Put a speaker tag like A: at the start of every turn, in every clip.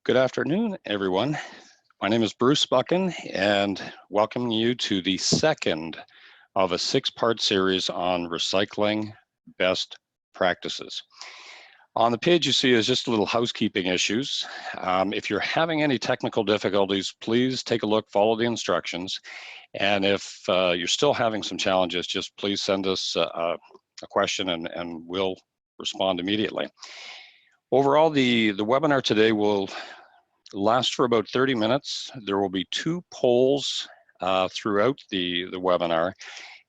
A: Good afternoon, everyone. My name is Bruce Buchan, and welcoming you to the second of a six-part series on recycling best practices. On the page you see is just little housekeeping issues. If you're having any technical difficulties, please take a look, follow the instructions. And if you're still having some challenges, just please send us a question and we'll respond immediately. Overall, the webinar today will last for about 30 minutes. There will be two polls throughout the webinar,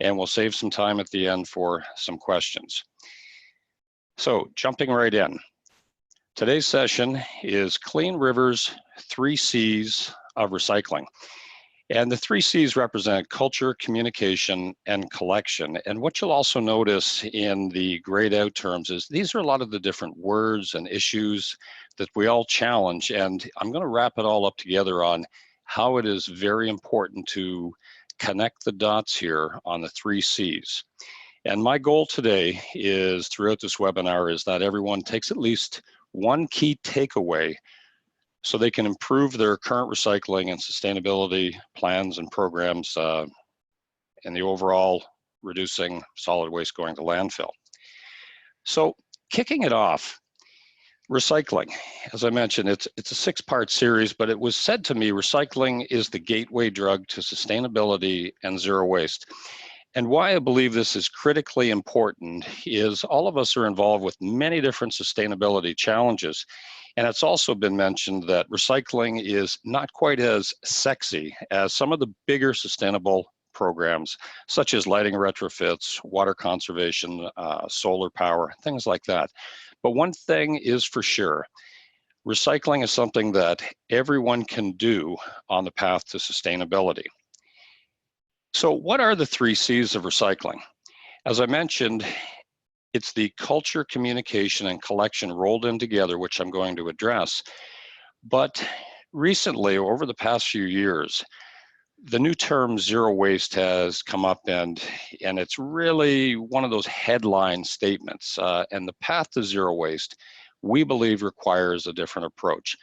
A: and we'll save some time at the end for some questions. So jumping right in. Today's session is CleanRiver's 3C's of recycling. And the 3C's represent culture, communication, and collection. And what you'll also notice in the grayed out terms is these are a lot of the different words and issues that we all challenge. And I'm going to wrap it all up together on how it is very important to connect the dots here on the 3C's. And my goal today is throughout this webinar is that everyone takes at least one key takeaway so they can improve their current recycling and sustainability plans and programs and the overall reducing solid waste going to landfill. So kicking it off, recycling. As I mentioned, it's a six-part series, but it was said to me recycling is the gateway drug to sustainability and zero waste. And why I believe this is critically important is all of us are involved with many different sustainability challenges. And it's also been mentioned that recycling is not quite as sexy as some of the bigger sustainable programs, such as lighting retrofits, water conservation, solar power, things like that. But one thing is for sure, recycling is something that everyone can do on the path to sustainability. So what are the 3C's of recycling? As I mentioned, it's the culture, communication, and collection rolled in together, which I'm going to address. But recently, over the past few years, the new term zero waste has come up, and it's really one of those headline statements. And the path to zero waste, we believe, requires a different approach.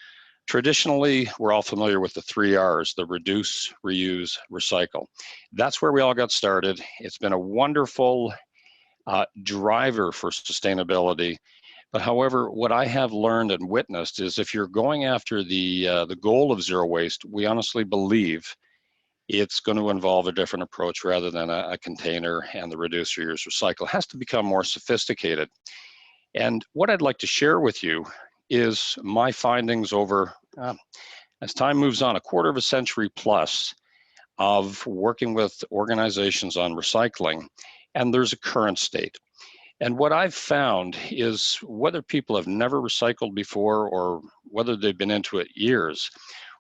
A: Traditionally, we're all familiar with the 3 R's, the reduce, reuse, recycle. That's where we all got started. It's been a wonderful driver for sustainability. But however, what I have learned and witnessed is if you're going after the goal of zero waste, we honestly believe it's going to involve a different approach rather than a container and the reduce, reuse, recycle. It has to become more sophisticated. And what I'd like to share with you is my findings over, as time moves on, a quarter of a century plus of working with organizations on recycling, and there's a current state. And what I've found is whether people have never recycled before or whether they've been into it years,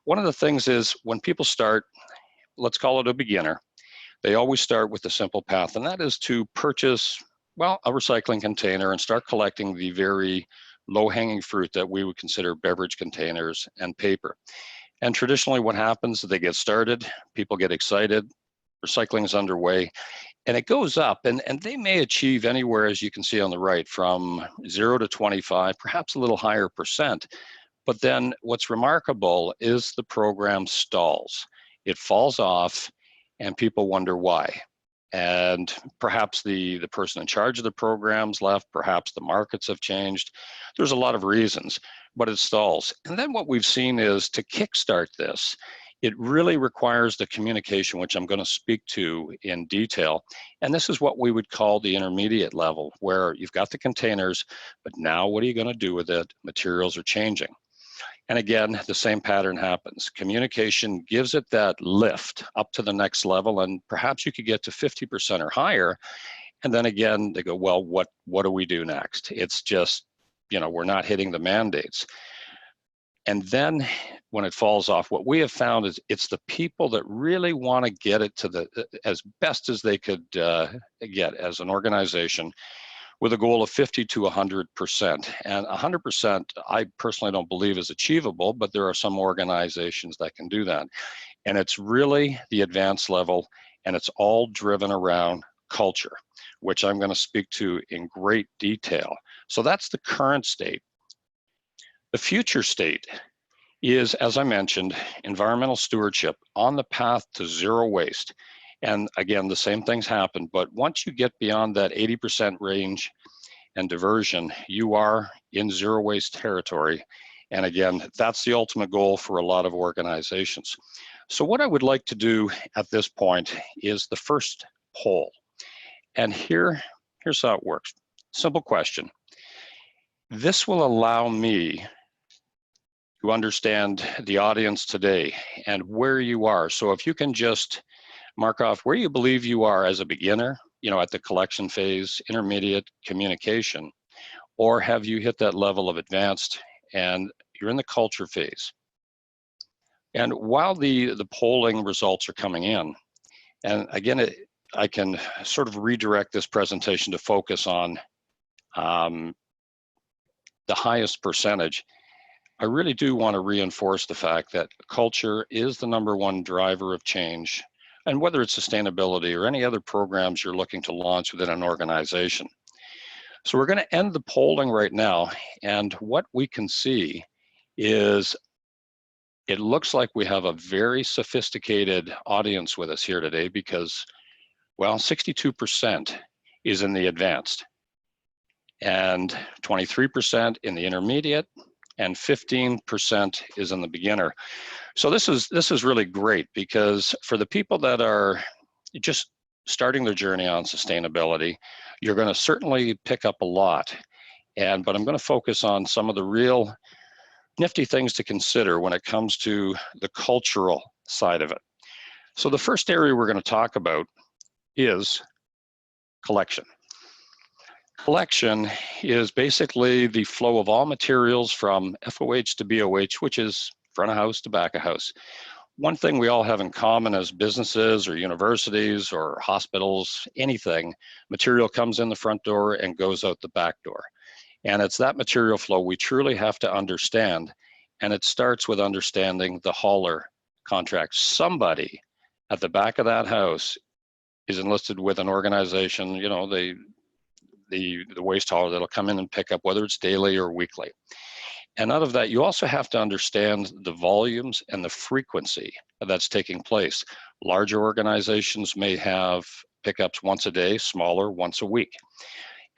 A: one of the things is when people start, let's call it a beginner, they always start with the simple path, and that is to purchase, well, a recycling container and start collecting the very low-hanging fruit that we would consider beverage containers and paper. And traditionally what happens is they get started, people get excited, recycling is underway, and it goes up, and they may achieve anywhere, as you can see on the right, from 0 to 25, perhaps a little higher percent. But then what's remarkable is the program stalls. It falls off, and people wonder why. And perhaps the person in charge of the programs left, perhaps the markets have changed. There's a lot of reasons, but it stalls. And then what we've seen is to kickstart this, it really requires the communication, which I'm going to speak to in detail. And this is what we would call the intermediate level, where you've got the containers, but now what are you going to do with it? Materials are changing. And again, the same pattern happens. Communication gives it that lift up to the next level, and perhaps you could get to 50% or higher. And then again, they go, well, what do we do next? It's just, we're not hitting the mandates. And then when it falls off, what we have found is it's the people that really want to get it to as best as they could get as an organization, with a goal of 50 to 100%. And 100%, I personally don't believe is achievable, but there are some organizations that can do that. And it's really the advanced level, and it's all driven around culture, which I'm going to speak to in great detail. So that's the current state. The future state is, as I mentioned, environmental stewardship on the path to zero waste. And again, the same things happen, but once you get beyond that 80% range and diversion, you are in zero waste territory. And again, that's the ultimate goal for a lot of organizations. So what I would like to do at this point is the first poll. And here's how it works. Simple question. This will allow me to understand the audience today and where you are. So if you can just mark off where you believe you are as a beginner, at the collection phase, intermediate, communication, or have you hit that level of advanced and you're in the culture phase. And while the polling results are coming in, and again, I can sort of redirect this presentation to focus on the highest percentage. I really do want to reinforce the fact that culture is the #1 driver of change, and whether it's sustainability or any other programs you're looking to launch within an organization. So we're going to end the polling right now, and what we can see is it looks like we have a very sophisticated audience with us here today because, well, 62% is in the advanced, and 23% in the intermediate, and 15% is in the beginner. So this is really great because for the people that are just starting their journey on sustainability, you're going to certainly pick up a lot. But I'm going to focus on some of the real nifty things to consider when it comes to the cultural side of it. So the first area we're going to talk about is collection. Collection is basically the flow of all materials from FOH to BOH, which is front of house to back of house. One thing we all have in common as businesses or universities or hospitals, anything, material comes in the front door and goes out the back door. And it's that material flow we truly have to understand. And it starts with understanding the hauler contract. Somebody at the back of that house is enlisted with an organization, the waste hauler that'll come in and pick up, whether it's daily or weekly. And out of that, you also have to understand the volumes and the frequency that's taking place. Larger organizations may have pickups once a day, smaller once a week.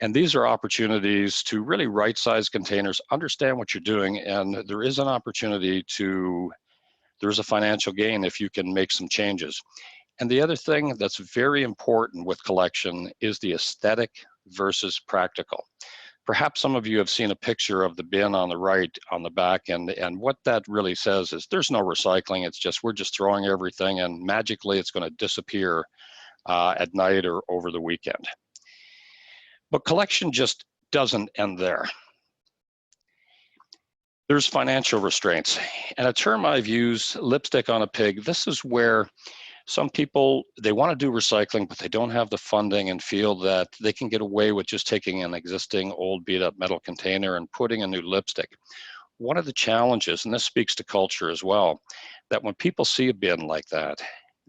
A: And these are opportunities to really right-size containers, understand what you're doing, and there is an opportunity there's a financial gain if you can make some changes. And the other thing that's very important with collection is the aesthetic versus practical. Perhaps some of you have seen a picture of the bin on the right on the back, and what that really says is there's no recycling. It's just we're just throwing everything and magically it's going to disappear at night or over the weekend. But collection just doesn't end there. There's financial restraints, and a term I've used, lipstick on a pig. This is where some people, they want to do recycling, but they don't have the funding and feel that they can get away with just taking an existing old beat up metal container and putting a new lipstick. One of the challenges, and this speaks to culture as well, that when people see a bin like that,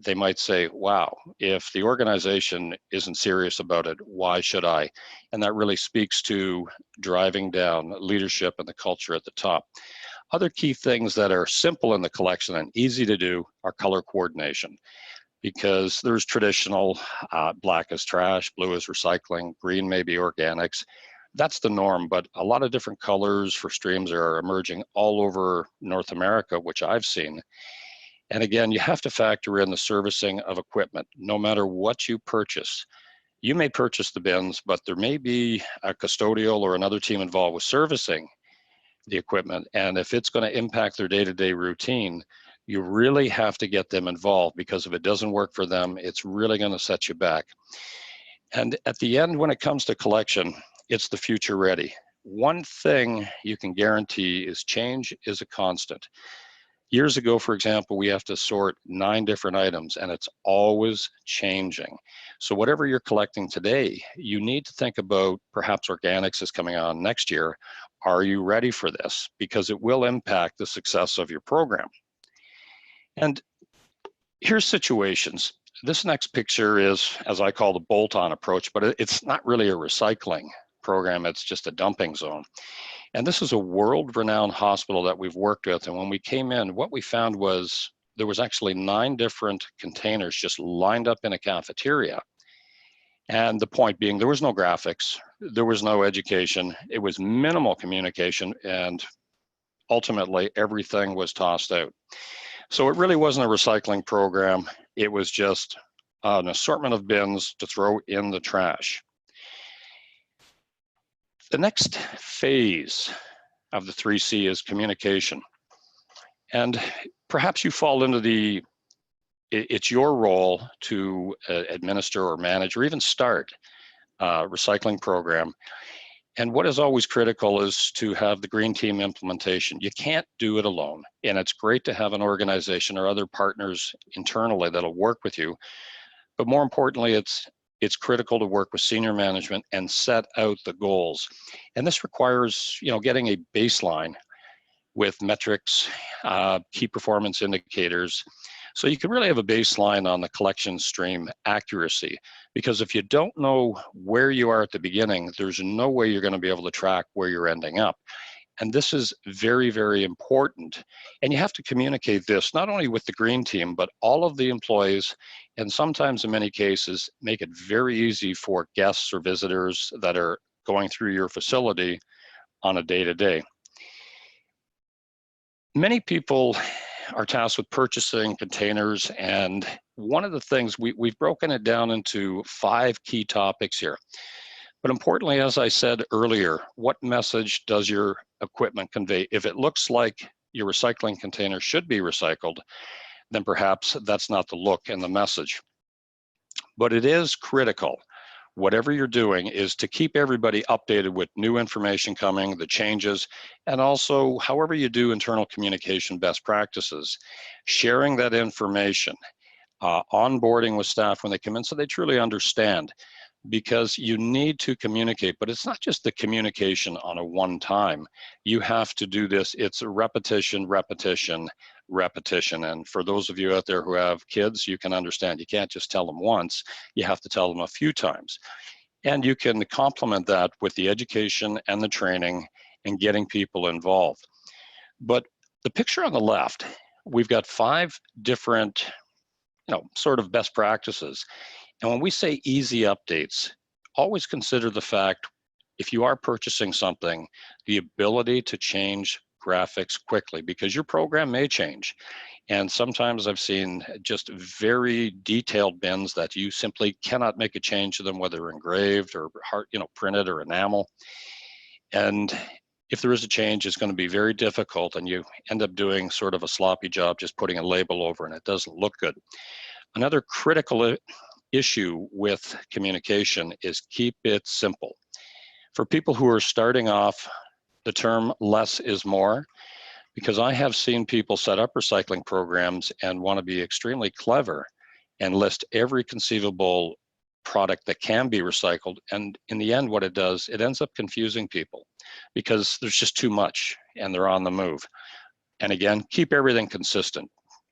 A: they might say, wow, if the organization isn't serious about it, why should I? And that really speaks to driving down leadership and the culture at the top. Other key things that are simple in the collection and easy to do are color coordination, because there's traditional black is trash, blue is recycling, green may be organics. That's the norm, but a lot of different colors for streams are emerging all over North America, which I've seen. And again, you have to factor in the servicing of equipment. No matter what you purchase, you may purchase the bins, but there may be a custodial or another team involved with servicing the equipment. And if it's going to impact their day-to-day routine, you really have to get them involved, because if it doesn't work for them, it's really going to set you back. And at the end, when it comes to collection, it's the future ready. One thing you can guarantee is change is a constant. Years ago, for example, we have to sort 9 different items, and it's always changing. So whatever you're collecting today, you need to think about, perhaps organics is coming on next year. Are you ready for this? Because it will impact the success of your program. And here's situations. This next picture is, as I call, the bolt-on approach, but it's not really a recycling program, it's just a dumping zone. And this is a world-renowned hospital that we've worked with. And when we came in, what we found was there was actually 9 different containers just lined up in a cafeteria. And the point being, there was no graphics, there was no education, it was minimal communication, and ultimately everything was tossed out. So it really wasn't a recycling program, it was just an assortment of bins to throw in the trash. The next phase of the 3C is communication. And perhaps you fall into it's your role to administer or manage or even start a recycling program. And what is always critical is to have the green team implementation. You can't do it alone. And it's great to have an organization or other partners internally that'll work with you. But more importantly, it's critical to work with senior management and set out the goals. And this requires, getting a baseline with metrics, key performance indicators. So you can really have a baseline on the collection stream accuracy, because if you don't know where you are at the beginning, there's no way you're going to be able to track where you're ending up. And this is very, very important. And you have to communicate this not only with the green team, but all of the employees, and sometimes in many cases, make it very easy for guests or visitors that are going through your facility on a day-to-day. Many people are tasked with purchasing containers, and one of the things, we've broken it down into 5 key topics here. But importantly, as I said earlier, what message does your equipment convey? If it looks like your recycling container should be recycled, then perhaps that's not the look and the message. But it is critical, whatever you're doing, is to keep everybody updated with new information coming, the changes, and also however you do internal communication best practices, sharing that information, onboarding with staff when they come in so they truly understand, because you need to communicate, but it's not just the communication on a one time. You have to do this, it's a repetition, repetition, repetition. And for those of you out there who have kids, you can understand, you can't just tell them once, you have to tell them a few times. And you can complement that with the education and the training and getting people involved. But the picture on the left, we've got 5 different, sort of best practices. And when we say easy updates, always consider the fact, if you are purchasing something, the ability to change graphics quickly, because your program may change. And sometimes I've seen just very detailed bins that you simply cannot make a change to them, whether engraved or printed or enamel. And if there is a change, it's going to be very difficult, and you end up doing sort of a sloppy job just putting a label over, and it doesn't look good. Another critical issue with communication is keep it simple. For people who are starting off, the term less is more, because I have seen people set up recycling programs and want to be extremely clever and list every conceivable product that can be recycled. And in the end, what it does, it ends up confusing people because there's just too much and they're on the move. And again, keep everything consistent.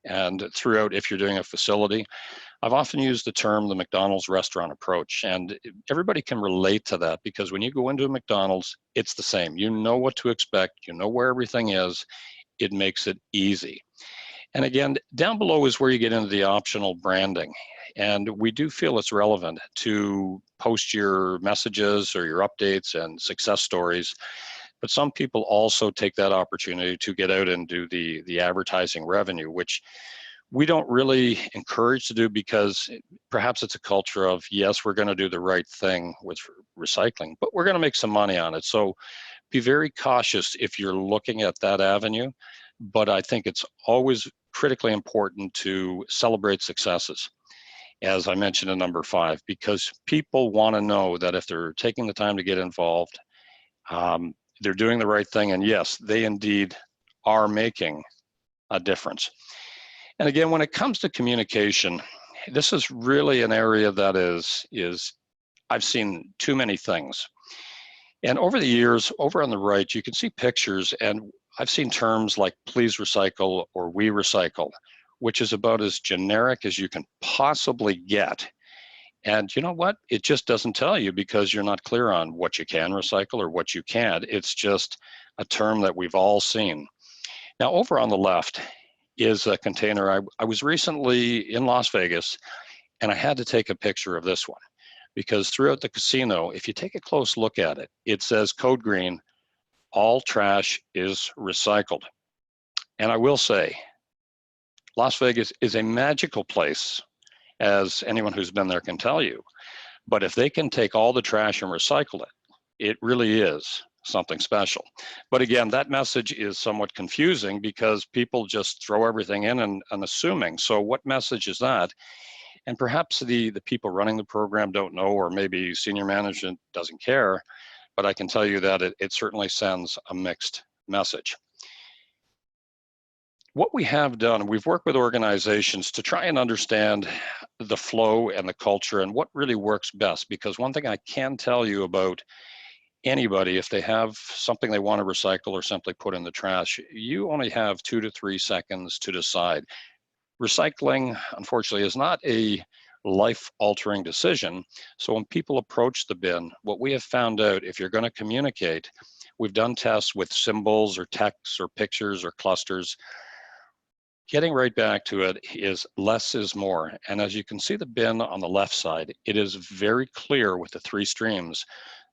A: And throughout, if you're doing a facility, I've often used the term the McDonald's restaurant approach, and everybody can relate to that, because when you go into a McDonald's, it's the same. You know what to expect, you know where everything is, it makes it easy. And again, down below is where you get into the optional branding. And we do feel it's relevant to post your messages or your updates and success stories. But some people also take that opportunity to get out and do the advertising revenue, which we don't really encourage to do, because perhaps it's a culture of, yes, we're going to do the right thing with recycling, but we're going to make some money on it. So be very cautious if you're looking at that avenue. But I think it's always critically important to celebrate successes, as I mentioned in number 5, because people want to know that if they're taking the time to get involved, they're doing the right thing. And yes, they indeed are making a difference. And again, when it comes to communication, this is really an area that is I've seen too many things. And over the years, over on the right, you can see pictures, and I've seen terms like please recycle or we recycle, which is about as generic as you can possibly get. And you know what? It just doesn't tell you because you're not clear on what you can recycle or what you can't. It's just a term that we've all seen. Now, over on the left is a container. I was recently in Las Vegas, and I had to take a picture of this one because throughout the casino, if you take a close look at it, it says code green, all trash is recycled. And I will say, Las Vegas is a magical place, as anyone who's been there can tell you. But if they can take all the trash and recycle it, it really is something special. But again, that message is somewhat confusing because people just throw everything in and assuming. So what message is that? And perhaps the people running the program don't know, or maybe senior management doesn't care, but I can tell you that it certainly sends a mixed message. What we have done, we've worked with organizations to try and understand the flow and the culture and what really works best, because one thing I can tell you about anybody, if they have something they want to recycle or simply put in the trash, you only have 2 to 3 seconds to decide. Recycling, unfortunately, is not a life-altering decision. So when people approach the bin, what we have found out, if you're going to communicate, we've done tests with symbols or texts or pictures or clusters. Getting right back to it is less is more. And as you can see the bin on the left side, it is very clear with the 3 streams.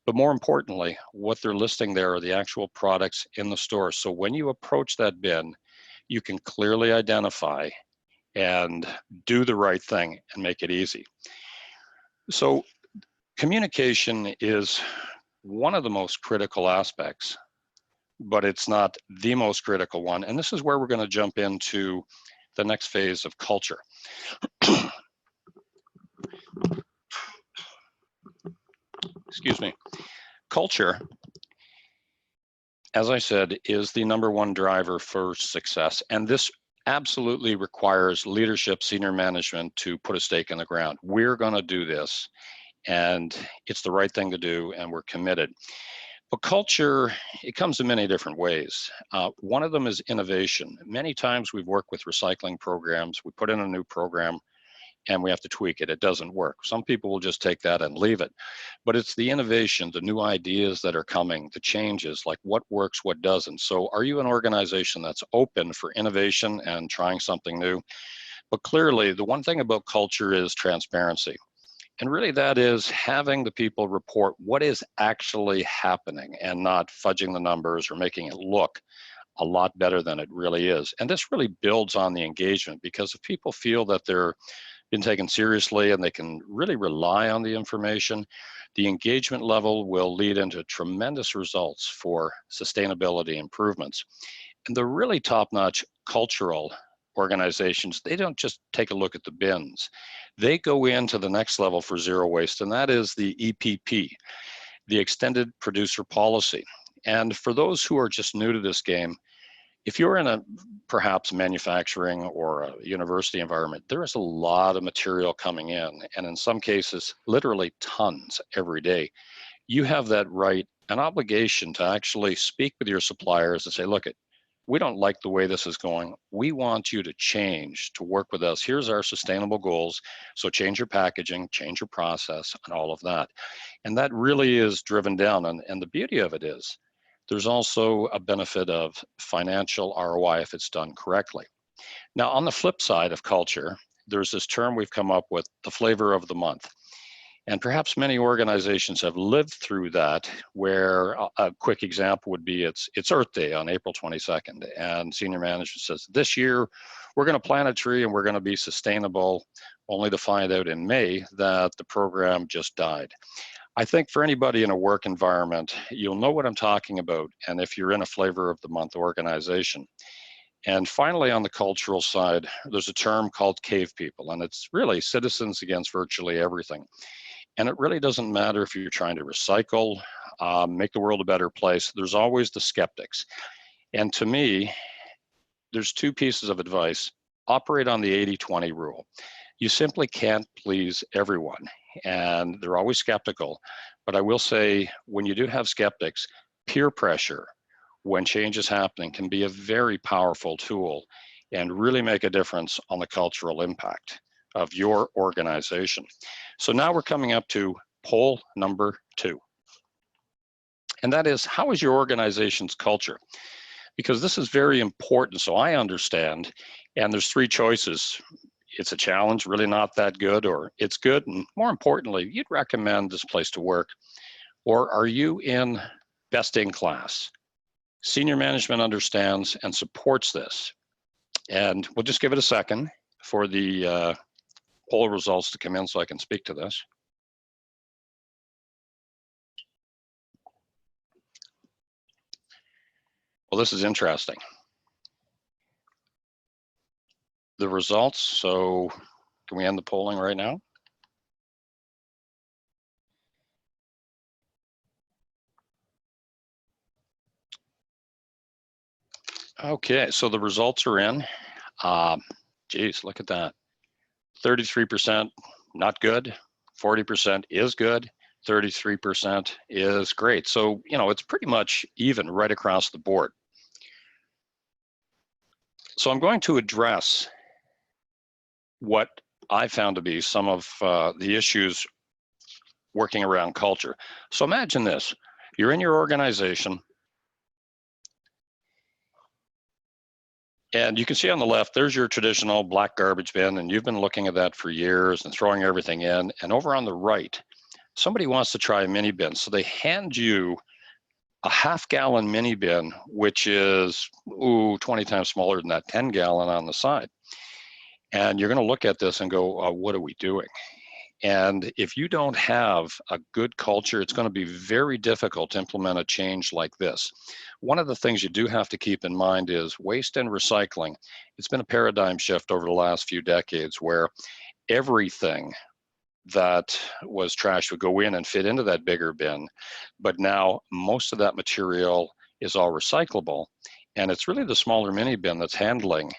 A: But more importantly, what they're listing there are the actual products in the store. So when you approach that bin, you can clearly identify and do the right thing and make it easy. So communication is one of the most critical aspects, but it's not the most critical one. And this is where we're going to jump into the next phase of culture. Excuse me. Culture, as I said, is the #1 driver for success. And this absolutely requires leadership, senior management to put a stake in the ground. We're going to do this, and it's the right thing to do, and we're committed. But culture, it comes in many different ways. One of them is innovation. Many times we've worked with recycling programs, we put in a new program, and we have to tweak it. It doesn't work. Some people will just take that and leave it. But it's the innovation, the new ideas that are coming, the changes, like what works, what doesn't. So are you an organization that's open for innovation and trying something new? But clearly, the one thing about culture is transparency. And really that is having the people report what is actually happening and not fudging the numbers or making it look a lot better than it really is. And this really builds on the engagement, because if people feel that they're been taken seriously and they can really rely on the information, the engagement level will lead into tremendous results for sustainability improvements. And the really top-notch cultural organizations, they don't just take a look at the bins. They go into the next level for zero waste, and that is the EPP, the Extended Producer Policy. And for those who are just new to this game, if you're in a perhaps manufacturing or a university environment, there is a lot of material coming in some cases, literally tons every day. You have that right, an obligation to actually speak with your suppliers and say, look, we don't like the way this is going. We want you to change, to work with us. Here's our sustainable goals. So change your packaging, change your process, and all of that. And that really is driven down. And the beauty of it is, there's also a benefit of financial ROI if it's done correctly. Now, on the flip side of culture, there's this term we've come up with, the flavor of the month. And perhaps many organizations have lived through that, where a quick example would be it's Earth Day on April 22nd, and senior management says, this year, we're going to plant a tree and we're going to be sustainable, only to find out in May that the program just died. I think for anybody in a work environment, you'll know what I'm talking about, and if you're in a flavor of the month organization. And finally, on the cultural side, there's a term called cave people, and it's really citizens against virtually everything. And it really doesn't matter if you're trying to recycle, make the world a better place, there's always the skeptics. And to me, there's 2 pieces of advice. Operate on the 80-20 rule. You simply can't please everyone, and they're always skeptical. But I will say, when you do have skeptics, peer pressure, when change is happening, can be a very powerful tool and really make a difference on the cultural impact of your organization. So now we're coming up to poll number 2. And that is, how is your organization's culture? Because this is very important, so I understand. And there's 3 choices. It's a challenge, really not that good, or it's good, and more importantly, you'd recommend this place to work. Or are you in best in class? Senior management understands and supports this. And we'll just give it a second for the poll results to come in so I can speak to this. Well, this is interesting. The results, so can we end the polling right now? Okay, so the results are in. Geez, look at that. 33% not good, 40% is good, 33% is great. So, you know, it's pretty much even right across the board. So I'm going to address what I found to be some of the issues working around culture. So imagine this, you're in your organization, and you can see on the left, there's your traditional black garbage bin, and you've been looking at that for years and throwing everything in. And over on the right, somebody wants to try a mini bin. So they hand you a half-gallon mini bin, which is 20 times smaller than that 10-gallon on the side. And you're going to look at this and go, what are we doing? And if you don't have a good culture, it's going to be very difficult to implement a change like this. One of the things you do have to keep in mind is waste and recycling. It's been a paradigm shift over the last few decades where everything that was trash would go in and fit into that bigger bin. But now most of that material is all recyclable. And it's really the smaller mini bin that's handling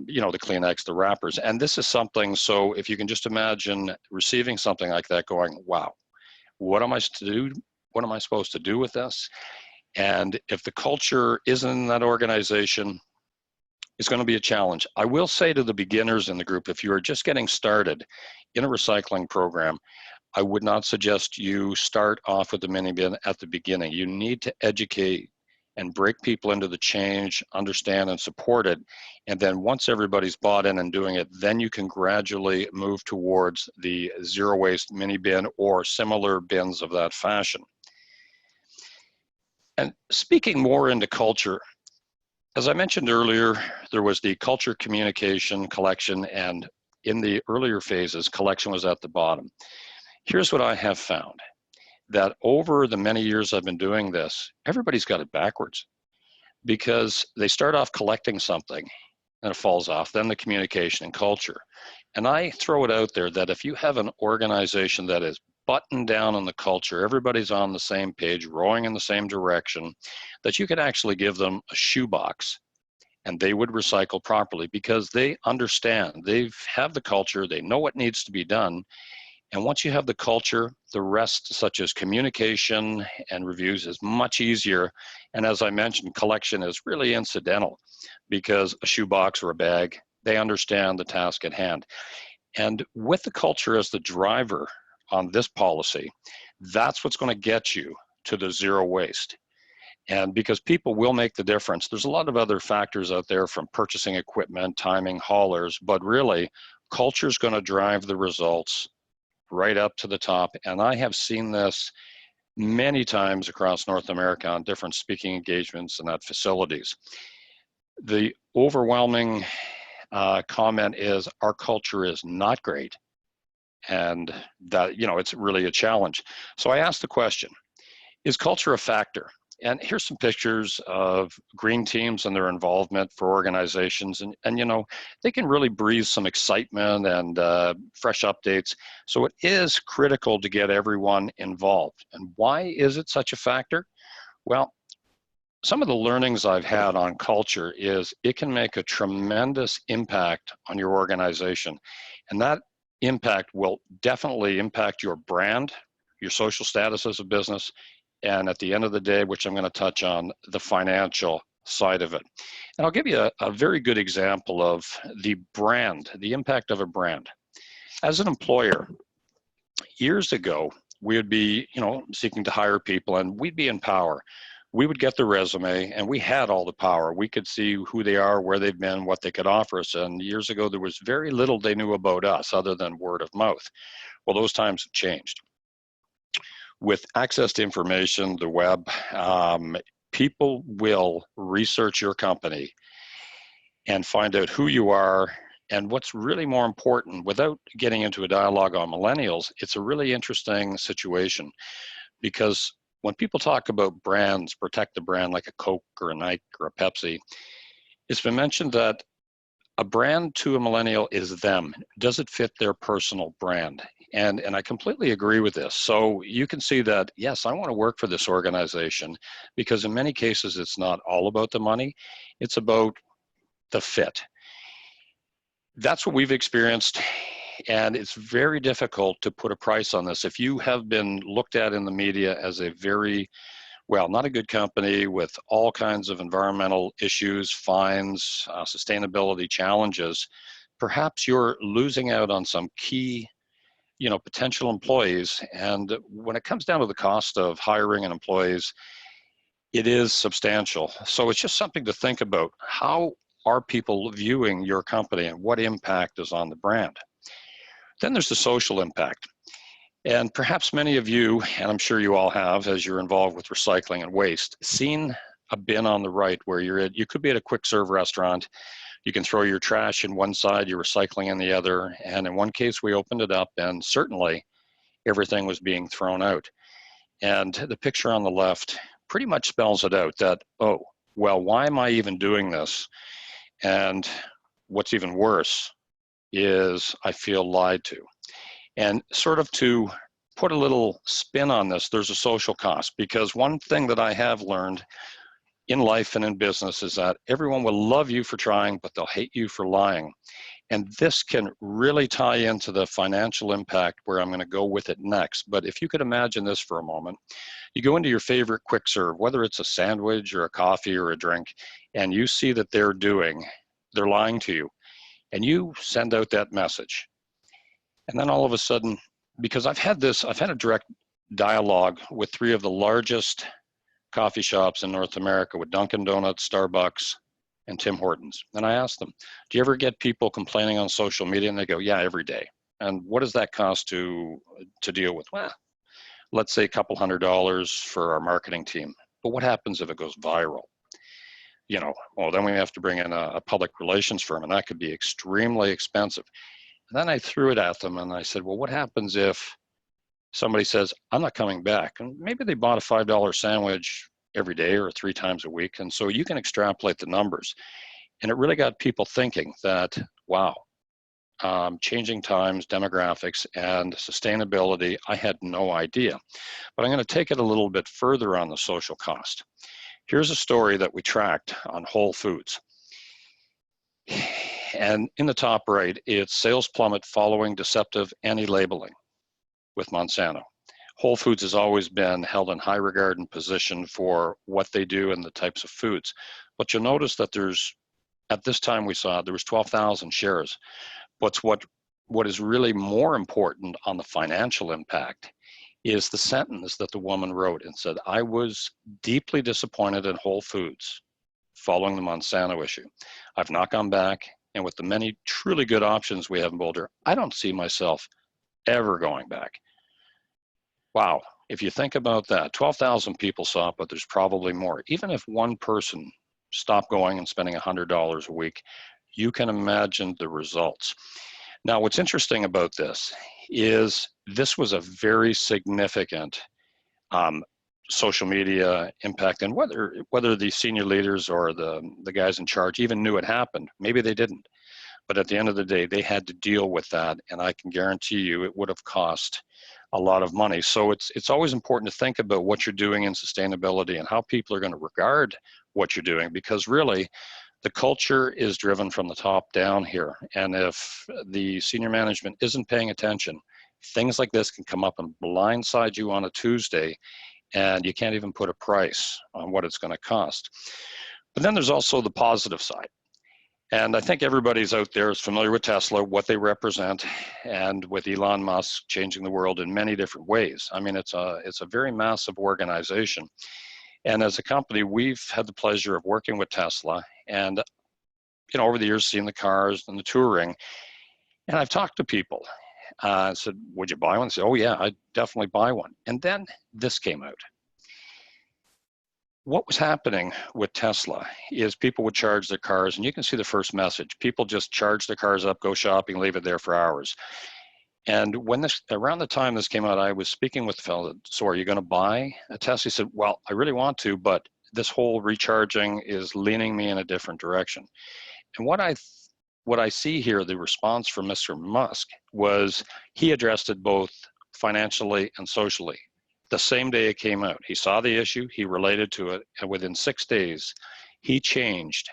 A: you know, the Kleenex, the wrappers. And this is something, so if you can just imagine receiving something like that going, wow, what am I to do? What am I supposed to do with this? And if the culture isn't in that organization, it's going to be a challenge. I will say to the beginners in the group, if you are just getting started in a recycling program, I would not suggest you start off with the mini bin at the beginning. You need to educate and break people into the change, understand and support it. And then once everybody's bought in and doing it, then you can gradually move towards the zero waste mini bin or similar bins of that fashion. And speaking more into culture, as I mentioned earlier, there was the culture, communication, collection, and in the earlier phases, collection was at the bottom. Here's what I have found. That over the many years I've been doing this, everybody's got it backwards because they start off collecting something and it falls off, then the communication and culture. And I throw it out there that if you have an organization that is buttoned down on the culture, everybody's on the same page, rowing in the same direction, that you could actually give them a shoebox and they would recycle properly because they understand, they have the culture, they know what needs to be done. And once you have the culture, the rest, such as communication and reviews, is much easier. And as I mentioned, collection is really incidental because a shoebox or a bag, they understand the task at hand. And with the culture as the driver on this policy, that's what's going to get you to the zero waste. And because people will make the difference, there's a lot of other factors out there from purchasing equipment, timing, haulers, but really, culture is going to drive the results right up to the top. And I have seen this many times across North America on different speaking engagements and at facilities. The overwhelming comment is our culture is not great. And that, you know, it's really a challenge. So I asked the question, is culture a factor? And here's some pictures of green teams and their involvement for organizations. And you know, they can really breathe some excitement and fresh updates. So it is critical to get everyone involved. And why is it such a factor? Well, some of the learnings I've had on culture is it can make a tremendous impact on your organization. And that impact will definitely impact your brand, your social status as a business, and at the end of the day, which I'm going to touch on, the financial side of it. And I'll give you a very good example of the brand, the impact of a brand. As an employer, years ago, we would be, seeking to hire people, and we'd be in power. We would get the resume, and we had all the power. We could see who they are, where they've been, what they could offer us. And years ago, there was very little they knew about us other than word of mouth. Well, those times have changed. With access to information, the web, people will research your company and find out who you are. And what's really more important, without getting into a dialogue on millennials, it's a really interesting situation, because when people talk about brands, protect the brand, like a Coke or a Nike or a Pepsi, it's been mentioned that a brand to a millennial is them. Does it fit their personal brand? And I completely agree with this. So you can see that, yes, I want to work for this organization, because in many cases, it's not all about the money. It's about the fit. That's what we've experienced, and it's very difficult to put a price on this. If you have been looked at in the media as a very, not a good company with all kinds of environmental issues, fines, sustainability challenges, perhaps you're losing out on some key, potential employees. And when it comes down to the cost of hiring an employees, it is substantial. So it's just something to think about. How are people viewing your company, and what impact is on the brand? Then there's the social impact. And perhaps many of you, and I'm sure you all have, as you're involved with recycling and waste, seen a bin on the right where you could be at a quick serve restaurant. You can throw your trash in one side, your recycling in the other. And in one case, we opened it up, and certainly everything was being thrown out. And the picture on the left pretty much spells it out, that, why am I even doing this? And what's even worse is I feel lied to. And sort of to put a little spin on this, there's a social cost, because one thing that I have learned in life and in business is that everyone will love you for trying, but they'll hate you for lying. And this can really tie into the financial impact, where I'm going to go with it next. But if you could imagine this for a moment, you go into your favorite quick serve, whether it's a sandwich or a coffee or a drink, and you see that they're lying to you, and you send out that message. And then all of a sudden, because I've had a direct dialogue with 3 of the largest coffee shops in North America, with Dunkin' Donuts, Starbucks, and Tim Hortons. And I asked them, do you ever get people complaining on social media? And they go, yeah, every day. And what does that cost to deal with? Well, let's say a couple $100 for our marketing team. But what happens if it goes viral? Then we have to bring in a public relations firm, and that could be extremely expensive. And then I threw it at them, and I said, well, what happens if somebody says, I'm not coming back? And maybe they bought a $5 sandwich every day or 3 times a week. And so you can extrapolate the numbers. And it really got people thinking that, wow, changing times, demographics, and sustainability, I had no idea. But I'm going to take it a little bit further on the social cost. Here's a story that we tracked on Whole Foods. And in the top right, it's sales plummet following deceptive anti-labeling with Monsanto. Whole Foods has always been held in high regard and position for what they do and the types of foods. But you'll notice that at this time we saw, there was 12,000 shares. But what is really more important on the financial impact is the sentence that the woman wrote and said, I was deeply disappointed in Whole Foods following the Monsanto issue. I've not gone back, and with the many truly good options we have in Boulder, I don't see myself ever going back. Wow, if you think about that, 12,000 people saw it, but there's probably more. Even if one person stopped going and spending $100 a week, you can imagine the results. Now, what's interesting about this is this was a very significant social media impact, and whether the senior leaders or the guys in charge even knew it happened, maybe they didn't. But at the end of the day, they had to deal with that, and I can guarantee you it would have cost a lot of money. So it's always important to think about what you're doing in sustainability and how people are going to regard what you're doing, because really the culture is driven from the top down here. And if the senior management isn't paying attention, things like this can come up and blindside you on a Tuesday, and you can't even put a price on what it's going to cost. But then there's also the positive side. And I think everybody's out there is familiar with Tesla, what they represent, and with Elon Musk changing the world in many different ways. I mean, it's a very massive organization. And as a company, we've had the pleasure of working with Tesla and, over the years, seeing the cars and the touring. And I've talked to people. I said, would you buy one? They said, oh yeah, I'd definitely buy one. And then this came out. What was happening with Tesla is people would charge their cars, and you can see the first message. People just charge their cars up, go shopping, leave it there for hours. And when around the time this came out, I was speaking with the fellow, so are you going to buy a Tesla? He said, well, I really want to, but this whole recharging is leaning me in a different direction. And what I see here, the response from Mr. Musk was he addressed it both financially and socially. The same day it came out, he saw the issue, he related to it, and within 6 days, he changed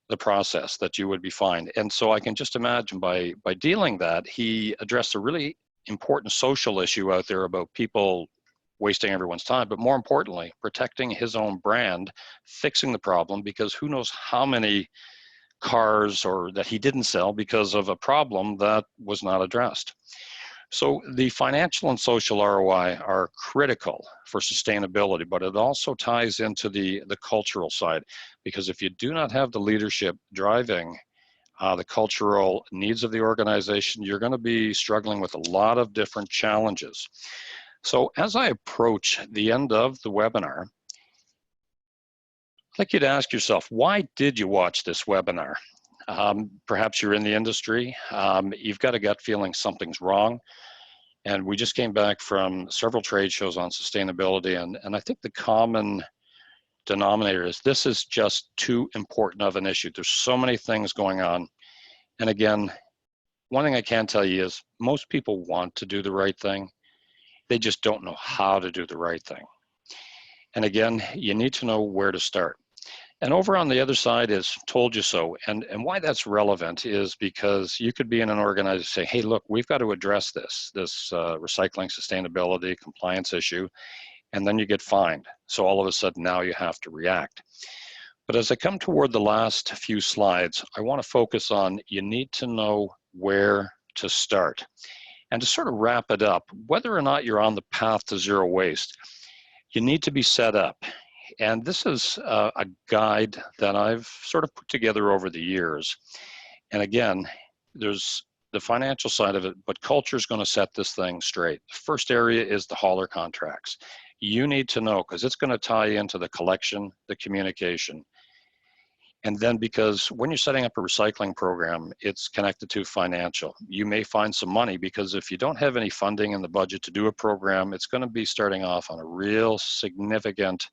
A: the process that you would be fined. And so I can just imagine by dealing that, he addressed a really important social issue out there about people wasting everyone's time, but more importantly, protecting his own brand, fixing the problem, because who knows how many cars or that he didn't sell because of a problem that was not addressed. So the financial and social ROI are critical for sustainability, but it also ties into the cultural side, because if you do not have the leadership driving the cultural needs of the organization, you're going to be struggling with a lot of different challenges. So as I approach the end of the webinar, I'd like you to ask yourself, why did you watch this webinar? Perhaps you're in the industry, you've got a gut feeling something's wrong. And we just came back from several trade shows on sustainability. And I think the common denominator is this is just too important of an issue. There's so many things going on. And again, one thing I can tell you is most people want to do the right thing. They just don't know how to do the right thing. And again, you need to know where to start. And over on the other side is told you so. And why that's relevant is because you could be in an organization saying, hey, look, we've got to address this recycling sustainability compliance issue, and then you get fined. So all of a sudden now you have to react. But as I come toward the last few slides, I want to focus on you need to know where to start. And to sort of wrap it up, whether or not you're on the path to zero waste, you need to be set up. And this is a guide that I've sort of put together over the years. And again, there's the financial side of it, but culture is going to set this thing straight. The first area is the hauler contracts. You need to know, because it's going to tie into the collection, the communication. And then because when you're setting up a recycling program, it's connected to financial. You may find some money, because if you don't have any funding in the budget to do a program, it's going to be starting off on a real significant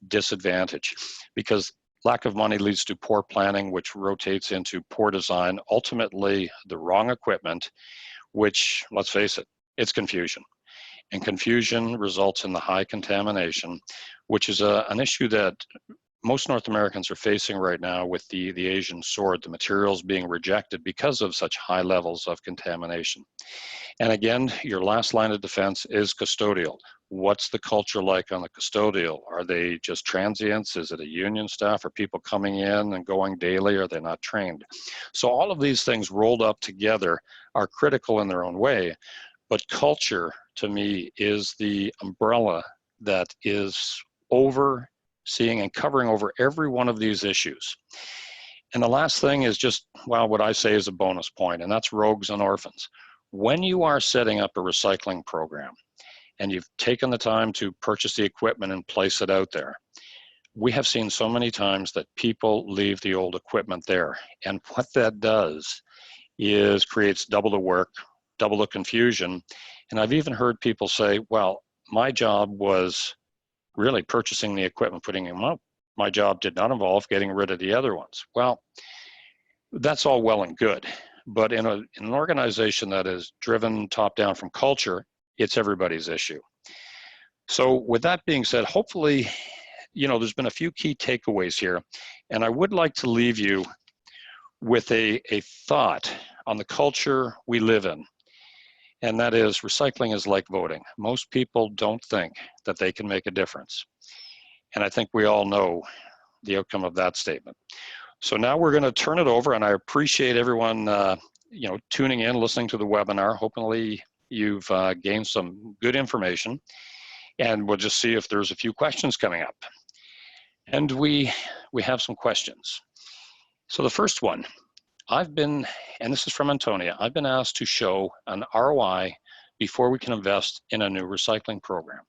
A: disadvantage, because lack of money leads to poor planning, which rotates into poor design, ultimately the wrong equipment, which, let's face it, it's confusion. And confusion results in the high contamination, which is an issue that most North Americans are facing right now with the Asian sword, the materials being rejected because of such high levels of contamination. And again, your last line of defense is custodial. What's the culture like on the custodial? Are they just transients? Is it a union staff? Are people coming in and going daily? Are they not trained? So all of these things rolled up together are critical in their own way, but culture to me is the umbrella that is overseeing and covering over every one of these issues. And the last thing is just, well, what I say is a bonus point, and that's rogues and orphans. When you are setting up a recycling program and you've taken the time to purchase the equipment and place it out there, we have seen so many times that people leave the old equipment there. And what that does is creates double the work, double the confusion. And I've even heard people say, well, my job was really purchasing the equipment, putting them up. My job did not involve getting rid of the other ones. Well, that's all well and good. But in an organization that is driven top down from culture, it's everybody's issue. So with that being said, hopefully, there's been a few key takeaways here. And I would like to leave you with a thought on the culture we live in. And that is, recycling is like voting. Most people don't think that they can make a difference. And I think we all know the outcome of that statement. So now we're going to turn it over, and I appreciate everyone tuning in, listening to the webinar. Hopefully you've gained some good information, and we'll just see if there's a few questions coming up. And we have some questions. So the first one, and this is from Antonia, I've been asked to show an ROI before we can invest in a new recycling program.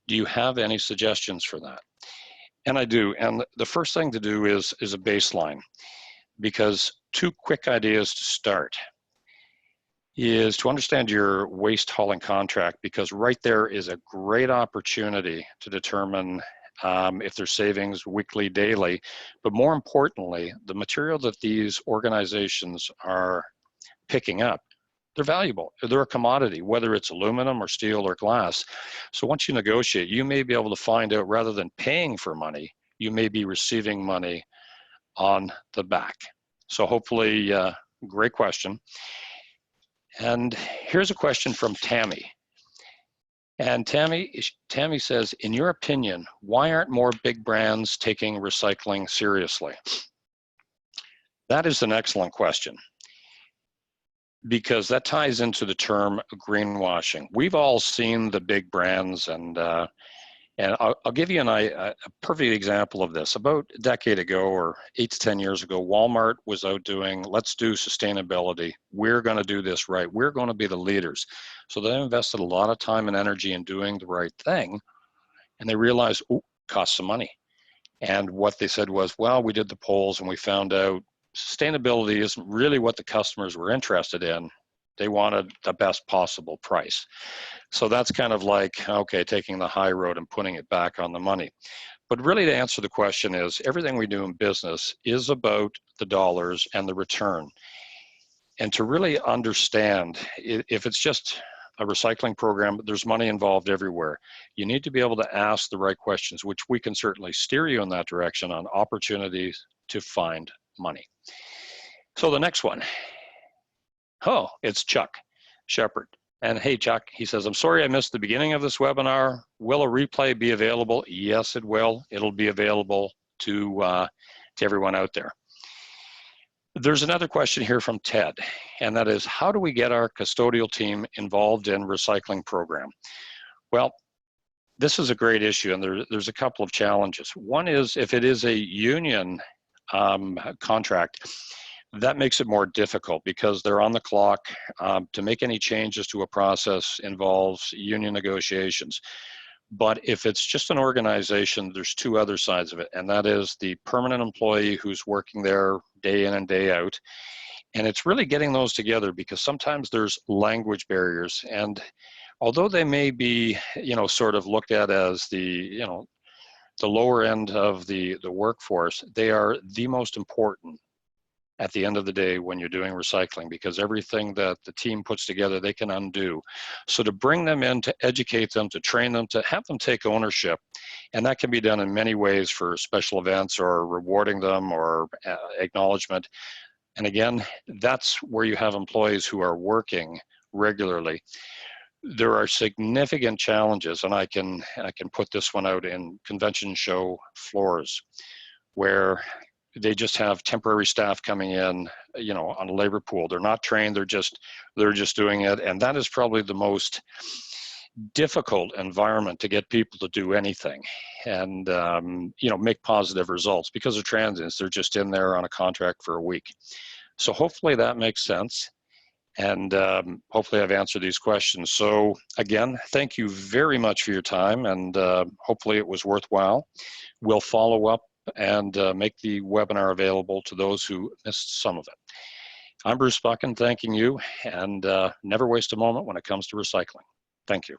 A: Do you have any suggestions for that? And I do, and the first thing to do is a baseline, because two quick ideas to start is to understand your waste hauling contract, because right there is a great opportunity to determine if there's savings weekly, daily, but more importantly, the material that these organizations are picking up, they're valuable. They're a commodity, whether it's aluminum or steel or glass. So once you negotiate, you may be able to find out, rather than paying for money, you may be receiving money on the back. So hopefully, great question. And here's a question from Tammy. And Tammy says, in your opinion, why aren't more big brands taking recycling seriously? That is an excellent question, because that ties into the term greenwashing. We've all seen the big brands, and I'll give you a perfect example of this. About a decade ago, or 8 to 10 years ago, Walmart was out doing, let's do sustainability. We're going to do this right. We're going to be the leaders. So they invested a lot of time and energy in doing the right thing, and they realized, oh, it costs some money. And what they said was, well, we did the polls and we found out sustainability isn't really what the customers were interested in. They wanted the best possible price. So that's kind of like, okay, taking the high road and putting it back on the money. But really, to answer the question is, everything we do in business is about the dollars and the return. And to really understand, if it's just a recycling program, there's money involved everywhere. You need to be able to ask the right questions, which we can certainly steer you in that direction on opportunities to find money. So the next one. Oh, it's Chuck Shepard. And hey, Chuck, he says, I'm sorry I missed the beginning of this webinar. Will a replay be available? Yes, it will. It'll be available to everyone out there. There's another question here from Ted, and that is, how do we get our custodial team involved in recycling program? Well, this is a great issue, and there's a couple of challenges. One is, if it is a union contract, that makes it more difficult because they're on the clock. To make any changes to a process involves union negotiations. But if it's just an organization, there's two other sides of it, and that is the permanent employee who's working there day in and day out. And it's really getting those together, because sometimes there's language barriers. And although they may be, sort of looked at as the lower end of the workforce, they are the most important at the end of the day when you're doing recycling, because everything that the team puts together, they can undo. So to bring them in, to educate them, to train them, to have them take ownership, and that can be done in many ways for special events or rewarding them or acknowledgement. And again, that's where you have employees who are working regularly. There are significant challenges, and I can put this one out in convention show floors, where they just have temporary staff coming in, on a labor pool. They're not trained, they're just doing it. And that is probably the most difficult environment to get people to do anything and, make positive results, because they're transients. They're just in there on a contract for a week. So hopefully that makes sense. And hopefully I've answered these questions. So again, thank you very much for your time, and hopefully it was worthwhile. We'll follow up and make the webinar available to those who missed some of it. I'm Bruce Buchan, thanking you, and never waste a moment when it comes to recycling. Thank you.